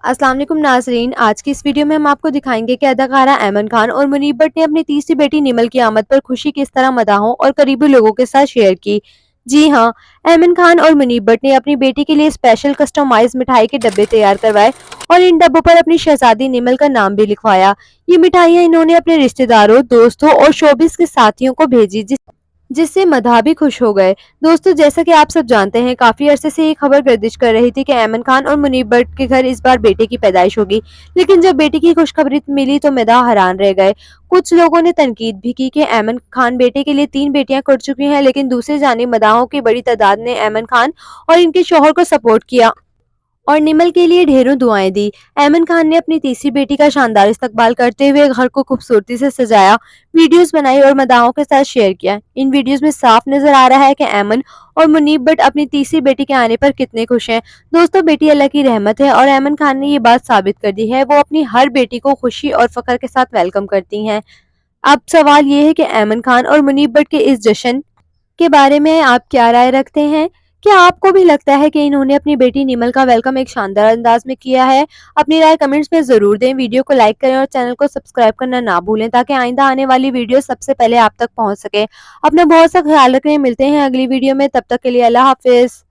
अस्सलाम वालेकुम नाज़रीन। आज की इस वीडियो में हम आपको दिखाएंगे कि अदाकारा ऐमन खान और मुनीब भट्ट ने अपनी तीसरी बेटी निमल की आमद पर खुशी किस तरह मदाहों और करीबी लोगों के साथ शेयर की। जी हां, ऐमन खान और मुनीब भट्ट ने अपनी बेटी के लिए स्पेशल कस्टमाइज मिठाई के डब्बे तैयार करवाए और इन डब्बों पर अपनी शहजादी निमल का नाम भी लिखवाया। ये मिठाइयां इन्होंने अपने रिश्तेदारों, दोस्तों और शोबिस के साथियों को भेजी, जिससे मदाह भी खुश हो गए। दोस्तों, जैसा कि आप सब जानते हैं, काफी अरसे से ये खबर गर्दिश कर रही थी कि ऐमन खान और मुनीब भट्ट के घर इस बार बेटे की पैदाइश होगी, लेकिन जब बेटे की खुशखबरी मिली तो मदाह हैरान रह गए। कुछ लोगों ने तनकीद भी की कि ऐमन खान बेटे के लिए 3 बेटियां कर चुकी हैं, लेकिन दूसरी जानिब मदाहों की बड़ी तादाद ने ऐमन खान और इनके शौहर को सपोर्ट किया और निमल के लिए ढेरों दुआएं दी। ऐमन खान ने अपनी तीसरी बेटी का शानदार इस्तकबाल करते हुए घर को खूबसूरती से सजाया, वीडियोस बनाई और मदाहों के साथ शेयर किया। इन वीडियोस में साफ नजर आ रहा है कि ऐमन और मुनीब भट्ट अपनी तीसरी बेटी के आने पर कितने खुश हैं। दोस्तों, बेटी अल्लाह की रहमत है और ऐमन खान ने ये बात साबित कर दी है। वो अपनी हर बेटी को खुशी और फख्र के साथ वेलकम करती हैं। अब सवाल ये है कि ऐमन खान और मुनीब भट्ट के इस जश्न के बारे में आप क्या राय रखते हैं? क्या आपको भी लगता है कि इन्होंने अपनी बेटी निमल का वेलकम एक शानदार अंदाज में किया है? अपनी राय कमेंट्स में ज़रूर दें, वीडियो को लाइक करें और चैनल को सब्सक्राइब करना ना भूलें ताकि आइंदा आने वाली वीडियो सबसे पहले आप तक पहुंच सके। अपना बहुत सा ख्याल रखें, मिलते हैं अगली वीडियो में, तब तक के लिए अल्लाह हाफिज़।